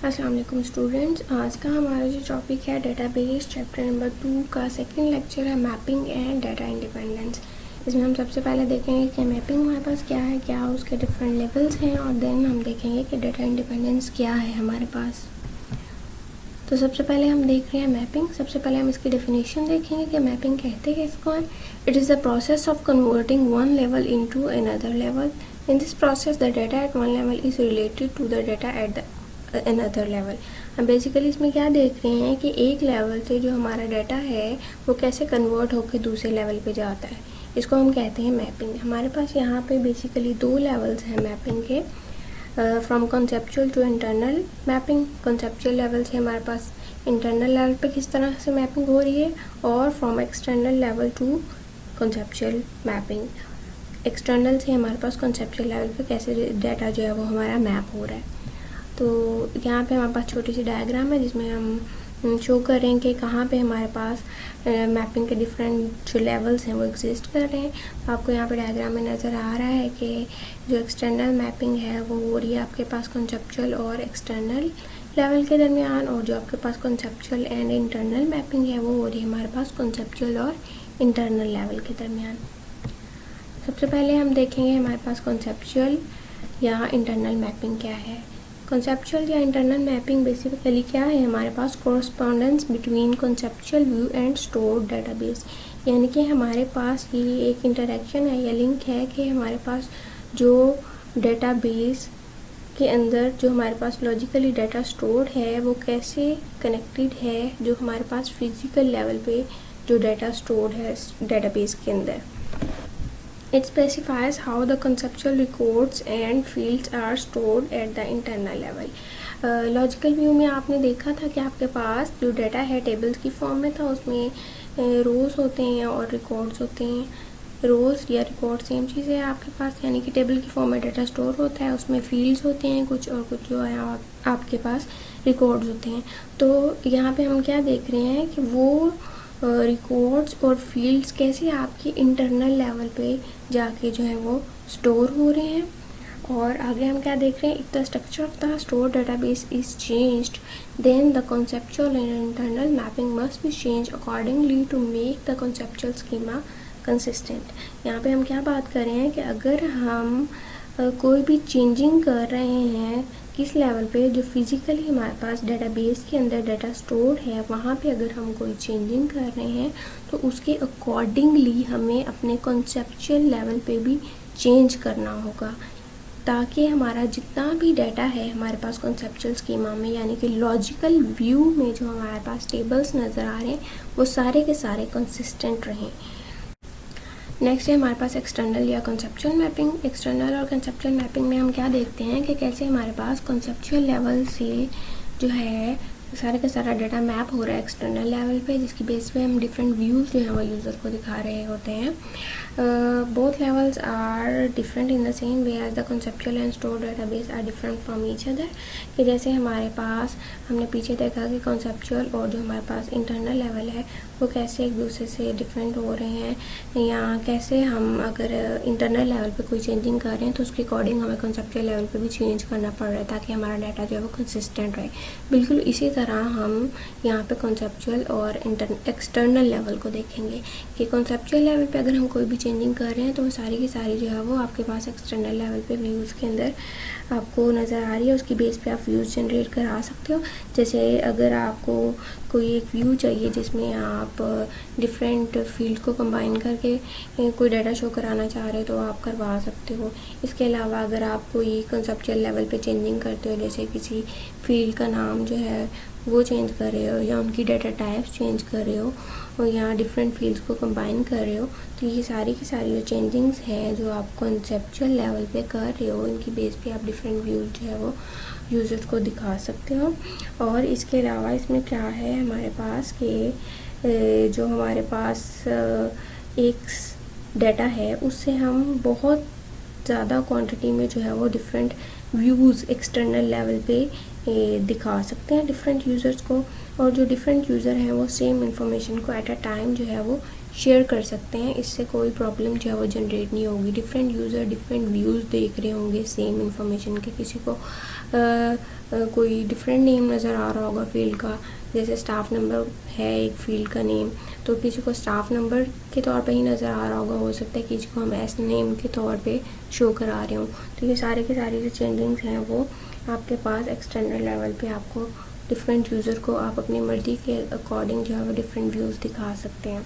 अस्सलाम वालेकुम स्टूडेंट्स। आज का हमारा जो टॉपिक है डेटाबेस चैप्टर नंबर 2 का सेकंड लेक्चर है मैपिंग एंड डाटा इंडिपेंडेंस। इसमें हम सबसे पहले देखेंगे कि मैपिंग हमारे पास क्या है, क्या उसके डिफरेंट लेवल्स हैं, और देन हम देखेंगे कि डाटा इंडिपेंडेंस क्या है हमारे पास। तो सबसे पहले हम देख रहे हैं मैपिंग। सबसे पहले हम इसकी डेफिनेशन देखेंगे कि मैपिंग कहते हैं इसको है। It is the process of converting one level into another level. In this process the data at one level is related to the data at the another level. हम बेसिकली इसमें क्या देख रहे हैं कि एक लेवल से जो हमारा डाटा है वो कैसे कन्वर्ट होकर दूसरे लेवल पे जाता है, इसको हम कहते हैं मैपिंग। हमारे पास यहाँ पे बेसिकली दो लेवल्स हैं मैपिंग के, from conceptual to internal mapping. Conceptual level से हमारे पास इंटरनल लेवल पे किस तरह से मैपिंग हो रही है, और from external level to conceptual mapping. External से हमारे पास कॉन्सेप्चुअल लेवल पे कैसे डाटा जो है वो हमारा मैप हो रहा है। तो यहाँ पे हमारे पास छोटी सी डायग्राम है जिसमें हम शो करें कि कहाँ पे हमारे पास मैपिंग के डिफरेंट जो लेवल्स हैं वो एग्जिस्ट कर रहे हैं। तो आपको यहाँ पे डायग्राम में नज़र आ रहा है कि जो एक्सटर्नल मैपिंग है वो हो रही है आपके पास कॉन्सेप्चुअल और एक्सटर्नल लेवल के दरमियान, और जो आपके पास कॉन्सेप्चुअल एंड इंटरनल मैपिंग है वो हो रही है हमारे पास कॉन्सेप्चुअल और इंटरनल लेवल के दरमियान। सबसे पहले हम देखेंगे हमारे पास कॉन्सेप्चुअल या इंटरनल मैपिंग क्या है। कॉन्सेप्चुअल या इंटरनल मैपिंग बेसिकली क्या है, हमारे पास correspondence between conceptual view and stored database. यानी कि हमारे पास ये एक इंटरेक्शन है या लिंक है कि हमारे पास जो डेटाबेस के अंदर जो हमारे पास लॉजिकली डाटा स्टोर्ड है वो कैसे कनेक्टेड है जो हमारे पास फिजिकल लेवल पे जो डाटा स्टोर्ड है डेटाबेस के अंदर। It specifies how the conceptual records and fields are stored at the internal level. Logical view में आपने देखा था कि आपके पास जो डाटा है टेबल्स की फॉर्म में था, उसमें रोज़ होते हैं और रिकॉर्ड्स होते हैं। रोज़ या रिकॉर्ड सेम चीज़ है आपके पास, यानी कि टेबल की फॉर्म में डाटा स्टोर होता है, उसमें फील्ड्स होते हैं कुछ, और कुछ जो है आपके पास रिकॉर्ड्स होते हैं। तो यहाँ पे हम क्या देख रहे हैं कि वो रिकॉर्ड्स और फील्ड्स कैसे आपके इंटरनल लेवल पे जाके जो है वो स्टोर हो रहे हैं। और आगे हम क्या देख रहे हैं, if the structure of the store database is changed then the conceptual and internal mapping must be change accordingly to make the conceptual schema consistent. यहाँ पे हम क्या बात कर रहे हैं कि अगर हम कोई भी चेंजिंग कर रहे हैं किस लेवल पे, जो फिज़िकली हमारे पास डेटाबेस के अंदर डाटा स्टोर है वहाँ पे अगर हम कोई चेंजिंग कर रहे हैं तो उसके अकॉर्डिंगली हमें अपने कॉन्सेप्चुअल लेवल पे भी चेंज करना होगा, ताकि हमारा जितना भी डाटा है हमारे पास कॉन्सेप्चुअल स्कीमा में, यानी कि लॉजिकल व्यू में जो हमारे पास टेबल्स नज़र आ रहे हैं वो सारे के सारे कंसिस्टेंट रहें। नेक्स्ट है हमारे पास एक्सटर्नल या कॉन्सेप्चुअल मैपिंग। एक्सटर्नल और कॉन्सेप्चुअल मैपिंग में हम क्या देखते हैं कि कैसे हमारे पास कॉन्सेप्चुअल लेवल से जो है सारे का सारा डाटा मैप हो रहा है एक्सटर्नल लेवल पे, जिसकी बेस पे हम डिफरेंट व्यूज़ जो है वो यूज़र को दिखा रहे होते हैं। Both levels are different in the same way as the conceptual and store database are different from each other. कि जैसे हमारे पास हमने पीछे देखा कि कॉन्सेप्चुअल और जो हमारे पास इंटरनल लेवल है वो कैसे एक दूसरे से डिफरेंट हो रहे हैं, या कैसे हम अगर इंटरनल लेवल पे कोई चेंजिंग कर रहे हैं तो उसके अकॉर्डिंग हमें कॉन्सेप्चुअल लेवल पे भी चेंज करना पड़ रहा है ताकि हमारा डाटा जो है वो कंसिस्टेंट रहे। बिल्कुल इसी तरह हम यहाँ पे कॉन्सेप्चुअल और एक्सटर्नल लेवल को देखेंगे कि कॉन्सेप्चुअल लेवल पे अगर हम कोई भी चेंजिंग कर रहे हैं तो वो सारी की सारी जो है वो आपके पास एक्सटर्नल लेवल पे व्यूज़ के अंदर आपको नज़र आ रही है, उसकी बेस पे आप व्यूज़ जनरेट करा सकते हो। जैसे अगर आपको कोई एक व्यू चाहिए जिसमें आप डिफरेंट फील्ड को कंबाइन करके कोई डाटा शो कराना चाह रहे हो तो आप करवा सकते हो। इसके अलावा अगर आप कोई कंसेप्चुअल लेवल पे चेंजिंग करते हो, जैसे किसी फील्ड का नाम जो है वो चेंज कर रहे हो या उनकी डाटा टाइप्स चेंज कर रहे हो और या डिफरेंट फील्ड्स को कंबाइन कर रहे हो, तो ये सारी की सारी जो चेंजिंग्स हैं जो आप कॉन्सेप्चुअल लेवल पे कर रहे हो, इनकी बेस पे आप डिफरेंट व्यूज़ जो है वो यूज़र्स को दिखा सकते हो। और इसके अलावा इसमें क्या है हमारे पास कि जो हमारे पास एक डाटा है उससे हम बहुत ज़्यादा क्वांटिटी में जो है वो डिफरेंट व्यूज़ एक्सटर्नल लेवल पे दिखा सकते हैं डिफरेंट यूज़र्स को, और जो डिफरेंट यूज़र हैं वो सेम इंफॉर्मेशन को एट अ टाइम जो है वो शेयर कर सकते हैं, इससे कोई प्रॉब्लम जो है वो जनरेट नहीं होगी। डिफरेंट यूज़र डिफरेंट व्यूज़ देख रहे होंगे सेम इन्फॉर्मेशन के, किसी को कोई डिफरेंट नेम नज़र आ रहा होगा फील्ड का, जैसे स्टाफ नंबर है एक फील्ड का नेम, तो किसी को स्टाफ नंबर के तौर पे ही नज़र आ रहा होगा, हो सकता है किसी को हम एस नेम के तौर पे शो करा रहे हों। तो ये सारे के सारे जो चेंजिंग्स हैं वो आपके पास एक्सटर्नल लेवल पे आपको डिफरेंट यूज़र को आप अपनी मर्ज़ी के अकॉर्डिंग जो है वो डिफरेंट व्यूज़ दिखा सकते हैं।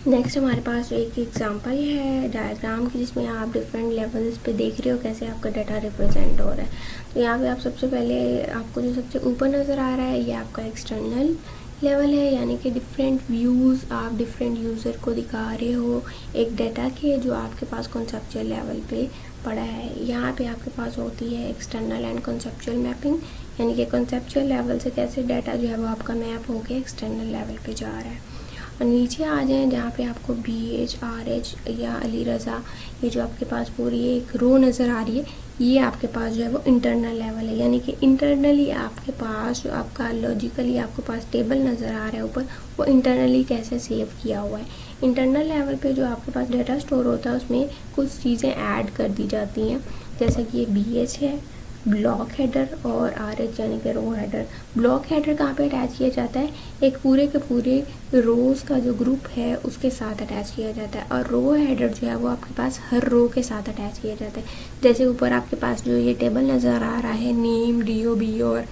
नेक्स्ट हमारे पास एक एग्जांपल है डायग्राम की, जिसमें आप डिफरेंट लेवल्स पे देख रहे हो कैसे आपका डाटा रिप्रेजेंट हो रहा है। तो यहाँ पे आप सबसे पहले आपको जो सबसे ऊपर नज़र आ रहा है ये आपका एक्सटर्नल लेवल है, यानी कि डिफरेंट व्यूज़ आप डिफरेंट यूज़र को दिखा रहे हो एक डाटा के जो आपके पास कॉन्सेप्चुअल लेवल पे पड़ा है। यहाँ पे आपके पास होती है एक्सटर्नल एंड कॉन्सेप्चुअल मैपिंग, यानी कि कॉन्सेप्चुअल लेवल से कैसे डाटा जो है वो आपका मैप होके एक्सटर्नल लेवल पे जा रहा है। और नीचे आ जाएं जहाँ पे आपको BH RH या अली रज़ा, ये जो आपके पास पूरी एक रो नज़र आ रही है, ये आपके पास जो है वो इंटरनल लेवल है, यानी कि इंटरनली आपके पास जो आपका लॉजिकली आपके पास टेबल नज़र आ रहा है ऊपर, वो इंटरनली कैसे सेव किया हुआ है। इंटरनल लेवल पे जो आपके पास डाटा स्टोर होता है उसमें कुछ चीज़ें ऐड कर दी जाती हैं, जैसे कि ये BH है, ब्लॉक हेडर और RH यानी कि रो हेडर। ब्लॉक हेडर कहाँ पे अटैच किया जाता है, एक पूरे के पूरे रोज़ का जो ग्रुप है उसके साथ अटैच किया जाता है, और रो हेडर जो है वो आपके पास हर रो के साथ अटैच किया जाता है। जैसे ऊपर आपके पास जो ये टेबल नज़र आ रहा है नेम DOB और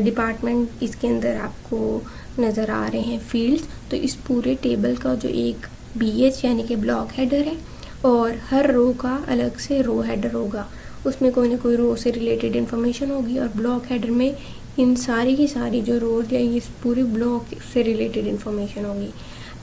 डिपार्टमेंट, इसके अंदर आपको नज़र आ रहे हैं फील्ड्स, तो इस पूरे टेबल का जो एक BH यानी कि ब्लॉक हेडर है और हर रो का अलग से रो हेडर होगा, उसमें कोई ना कोई रो से रिलेटेड इन्फॉर्मेशन होगी, और ब्लॉक हेडर में इन सारी की सारी जो रोज या इस पूरे ब्लॉक से रिलेटेड इन्फॉर्मेशन होगी।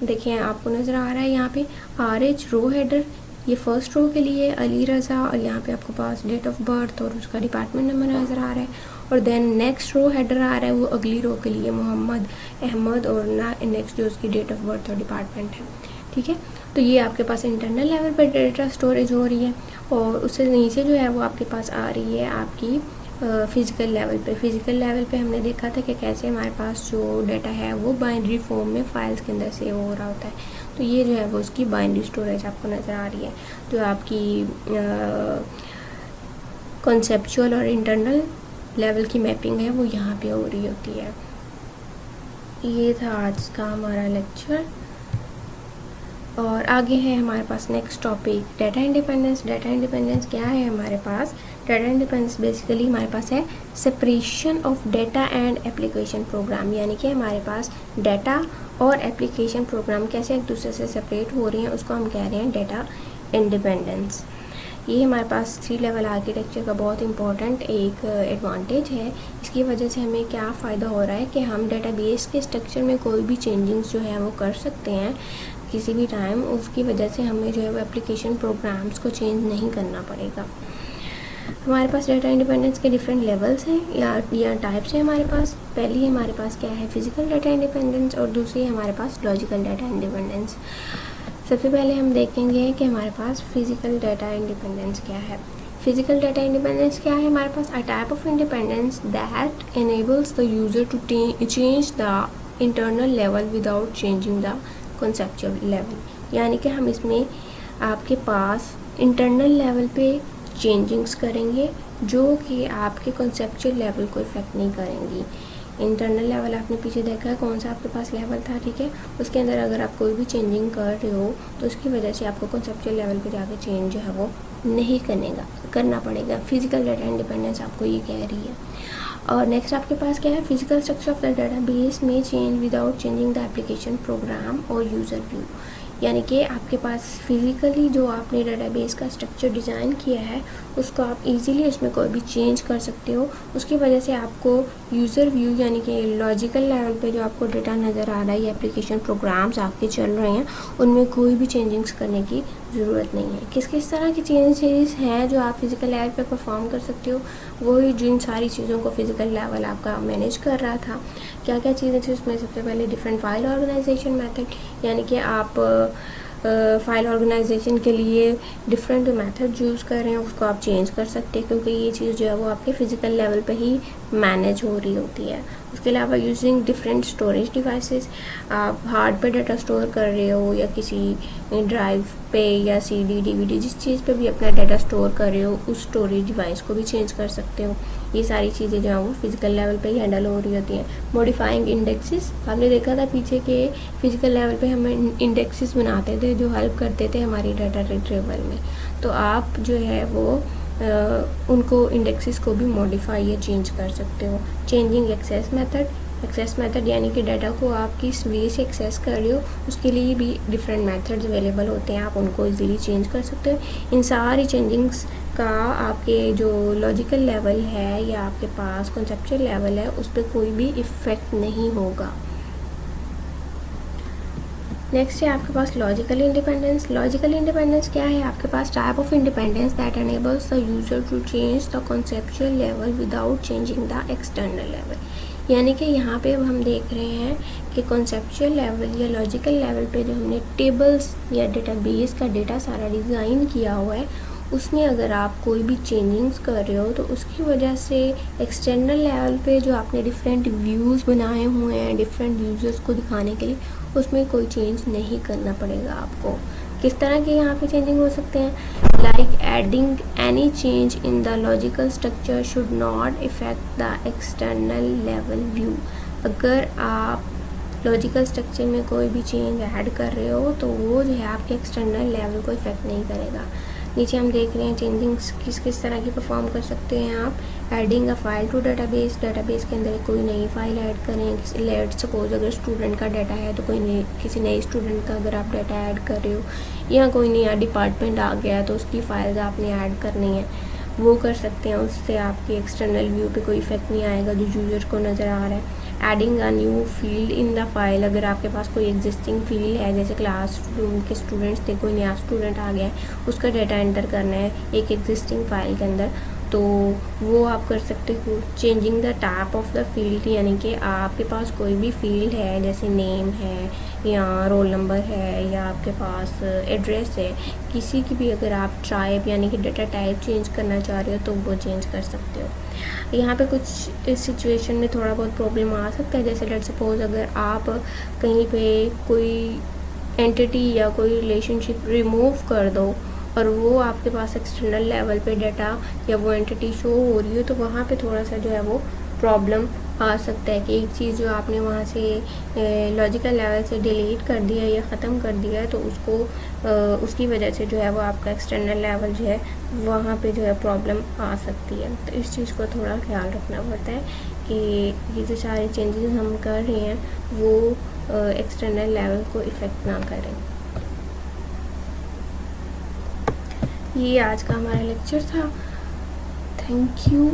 देखिए आपको नज़र आ रहा है यहाँ पे RH रो हेडर, ये फर्स्ट रो के लिए अली रज़ा, और यहाँ पे आपके पास डेट ऑफ बर्थ और उसका डिपार्टमेंट नंबर नज़र आ रहा है, और देन नेक्स्ट रो हेडर आ रहा है वो अगली रो के लिए मोहम्मद अहमद, और ना नेक्स्ट जो उसकी डेट ऑफ बर्थ और डिपार्टमेंट है। ठीक है, तो ये आपके पास इंटरनल लेवल पर डाटा स्टोरेज हो रही है, और उससे नीचे जो है वो आपके पास आ रही है आपकी फ़िज़िकल लेवल पे। फ़िज़िकल लेवल पे हमने देखा था कि कैसे हमारे पास जो डाटा है वो बाइनरी फॉर्म में फाइल्स के अंदर सेव हो रहा होता है, तो ये जो है वो उसकी बाइनरी स्टोरेज आपको नज़र आ रही है। जो आपकी कॉन्सेप्चुअल और इंटरनल लेवल की मैपिंग है वो यहाँ पे हो रही होती है। ये था आज का हमारा लेक्चर, और आगे है हमारे पास next topic data independence. Data independence क्या है हमारे पास? डाटा इंडिपेंडेंस बेसिकली हमारे पास है separation of data and application program, यानी कि हमारे पास डाटा और एप्लीकेशन प्रोग्राम कैसे एक दूसरे से सेपरेट हो रही हैं, उसको हम कह रहे हैं डाटा इंडिपेंडेंस। ये हमारे पास 3 लेवल आर्किटेक्चर का बहुत इंपॉर्टेंट एक एडवांटेज है। इसकी वजह से हमें क्या फ़ायदा हो रहा है कि हम डेटाबेस के स्ट्रक्चर में कोई भी चेंजिंग्स जो है वो कर सकते हैं किसी भी टाइम, उसकी वजह से हमें जो है वो एप्लीकेशन प्रोग्राम्स को चेंज नहीं करना पड़ेगा। हमारे पास डाटा इंडिपेंडेंस के डिफरेंट लेवल्स हैं या टाइप्स हैं हमारे पास। पहली हमारे पास क्या है, फिजिकल डाटा इंडिपेंडेंस, और दूसरी है हमारे पास लॉजिकल डाटा इंडिपेंडेंस। सबसे पहले हम देखेंगे कि हमारे पास फिजिकल डाटा इंडिपेंडेंस क्या है। फिजिकल डाटा इंडिपेंडेंस क्या है हमारे पास? A type of independence that enables the user to change the internal level without changing the conceptual level, यानी कि हम इसमें आपके पास इंटरनल लेवल पे चेंजिंग्स करेंगे जो कि आपके कॉन्सेप्चुअल लेवल को इफ़ेक्ट नहीं करेंगी। इंटरनल लेवल आपने पीछे देखा है कौन सा आपके पास लेवल था, ठीक है, उसके अंदर अगर आप कोई भी चेंजिंग कर रहे हो तो उसकी वजह से आपको कॉन्सेप्चुअल लेवल पे जाके चेंज जो है वो नहीं करना पड़ेगा। फिजिकल डाटा इंडिपेंडेंस आपको ये कह रही है। और नेक्स्ट आपके पास क्या है, physical structure of the database में change without changing the application program और यूज़र व्यू, यानी कि आपके पास फिज़िकली जो आपने डाटाबेस का स्ट्रक्चर डिज़ाइन किया है उसको आप इजीली उसमें कोई भी चेंज कर सकते हो। उसकी वजह से आपको यूज़र व्यू यानी कि लॉजिकल लेवल पे जो आपको डाटा नज़र आ रहा है या एप्लीकेशन प्रोग्राम्स आपके चल रहे हैं उनमें कोई भी चेंजिंग्स करने की ज़रूरत नहीं है। किस किस तरह की चेंजेस हैं जो आप फिज़िकल लेवल पे परफॉर्म कर सकते हो, वही जिन सारी चीज़ों को फिज़िकल लेवल आपका मैनेज कर रहा था। क्या क्या चीज़ें थी उसमें? सबसे पहले डिफरेंट फाइल ऑर्गेनाइजेशन मेथड, यानी कि आप फाइल ऑर्गेनाइजेशन के लिए डिफरेंट मेथड यूज़ कर रहे हैं उसको आप चेंज कर सकते हैं, क्योंकि ये चीज़ जो है वो आपके फ़िज़िकल लेवल पे ही मैनेज हो रही होती है। उसके अलावा यूजिंग डिफरेंट स्टोरेज डिवाइसेस, आप हार्ड पे डाटा स्टोर कर रहे हो या किसी ड्राइव पे या CD DVD जिस चीज़ पे भी अपना डाटा स्टोर कर रहे हो उस स्टोरेज डिवाइस को भी चेंज कर सकते हो। ये सारी चीज़ें जो हैं वो फिजिकल लेवल पे ही हैंडल हो रही होती हैं। मॉडिफाइंग इंडेक्सेस, आपने देखा था पीछे के फिजिकल लेवल पे हमें इंडेक्सेस बनाते थे जो हेल्प करते थे हमारी डाटा रिट्रीवल में, तो आप जो है वो उनको इंडेक्सेस को भी मॉडिफाई या चेंज कर सकते हो। चेंजिंग एक्सेस मेथड यानी कि डाटा को आप किस वे से एक्सेस कर रहे हो उसके लिए भी डिफरेंट मेथड्स अवेलेबल होते हैं, आप उनको इजीली चेंज कर सकते हो। इन सारी चेंजिंग्स का आपके जो लॉजिकल लेवल है या आपके पास कॉन्सेप्चुअल लेवल है उस पर कोई भी इफ़ेक्ट नहीं होगा। नेक्स्ट है आपके पास लॉजिकल इंडिपेंडेंस। लॉजिकल इंडिपेंडेंस क्या है? आपके पास type of independence that enables the user to change the conceptual level without changing the external level. यानी कि यहाँ पे अब हम देख रहे हैं कि कॉन्सेप्चुअल लेवल या लॉजिकल लेवल पे जो हमने टेबल्स या डेटाबेस का डेटा सारा डिज़ाइन किया हुआ है उसमें अगर आप कोई भी चेंजिंग्स कर रहे हो तो उसकी वजह से एक्सटर्नल लेवल पे जो आपने डिफरेंट व्यूज़ बनाए हुए हैं डिफरेंट यूजर्स को दिखाने के लिए उसमें कोई चेंज नहीं करना पड़ेगा आपको। किस तरह के यहाँ पे चेंजिंग हो सकते हैं? Like adding any change in the logical structure should not effect the external level view. अगर आप लॉजिकल स्ट्रक्चर में कोई भी चेंज ऐड कर रहे हो तो वो जो है आपके एक्सटर्नल लेवल को इफेक्ट नहीं करेगा। नीचे हम देख रहे हैं चेंजिंग्स किस तरह की परफॉर्म कर सकते हैं आप। Adding a file to database के अंदर कोई नई फाइल ऐड करें। लेट सपोज अगर स्टूडेंट का डाटा है तो किसी नए स्टूडेंट का अगर आप डाटा ऐड कर रहे हो या कोई नया डिपार्टमेंट आ गया तो उसकी फाइल्स आपने ऐड करनी है, वो कर सकते हैं। उससे आपके एक्सटर्नल व्यू पे कोई इफेक्ट नहीं आएगा जो यूजर को नज़र आ रहा है। Adding a new field in the file, अगर आपके पास कोई एग्जिस्टिंग फील्ड है जैसे क्लास के स्टूडेंट्स थे, कोई नया स्टूडेंट आ गया है उसका डाटा एंटर करना है एक एग्जिस्टिंग फाइल के अंदर, तो वो आप कर सकते हो। Changing the type of the field, यानी कि आपके पास कोई भी फील्ड है जैसे नेम है या रोल नंबर है या आपके पास एड्रेस है, किसी की भी अगर आप टाइप यानी कि डाटा टाइप चेंज करना चाह रहे हो तो वो चेंज कर सकते हो। यहाँ पे कुछ इस सिचुएशन में थोड़ा बहुत प्रॉब्लम आ सकता है, जैसे लेट्स सपोज अगर आप कहीं पे कोई एंटिटी या कोई रिलेशनशिप रिमूव कर दो और वो आपके पास एक्सटर्नल लेवल पे डाटा या वो एंटिटी शो हो रही हो तो वहाँ पे थोड़ा सा जो है वो प्रॉब्लम आ सकता है कि एक चीज़ जो आपने वहाँ से लॉजिकल लेवल से डिलीट कर दिया या ख़त्म कर दिया है तो उसको उसकी वजह से जो है वो आपका एक्सटर्नल लेवल जो है वहाँ पे जो है प्रॉब्लम आ सकती है। तो इस चीज़ को थोड़ा ख्याल रखना पड़ता है कि ये जो सारे चेंजेस हम कर रहे हैं वो एक्सटर्नल लेवल को इफ़ेक्ट ना करें। ये आज का हमारा लेक्चर था। Thank you.